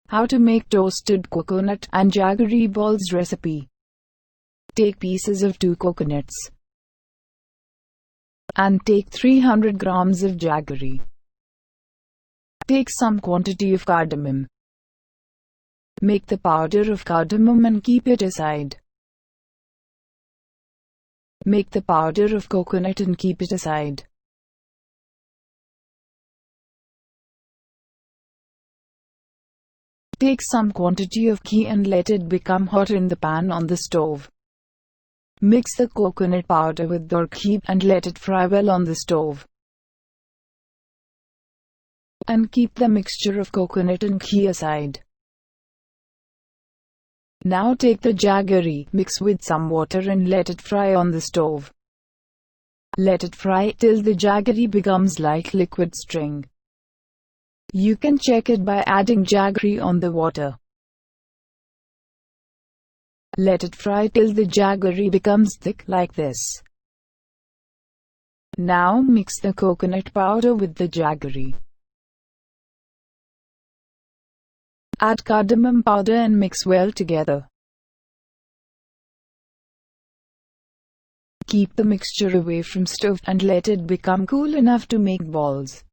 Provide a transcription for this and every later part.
How to make toasted coconut and jaggery balls recipe. Take pieces of 2 coconuts and take 300 grams of jaggery. Take some quantity of cardamom. Make the powder of cardamom and keep it aside. Make the powder of coconut and keep it aside. Take some quantity of ghee and let it become hot in the pan on the stove. Mix the coconut powder with the ghee and let it fry well on the stove. And keep the mixture of coconut and ghee aside. Now take the jaggery, mix with some water and let it fry on the stove. Let it fry till the jaggery becomes like liquid string. You can check it by adding jaggery on the water. Let it fry till the jaggery becomes thick like this. Now mix the coconut powder with the jaggery. Add cardamom powder and mix well together. Keep the mixture away from stove and let it become cool enough to make balls.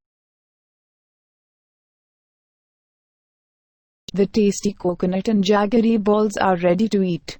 The tasty coconut and jaggery balls are ready to eat.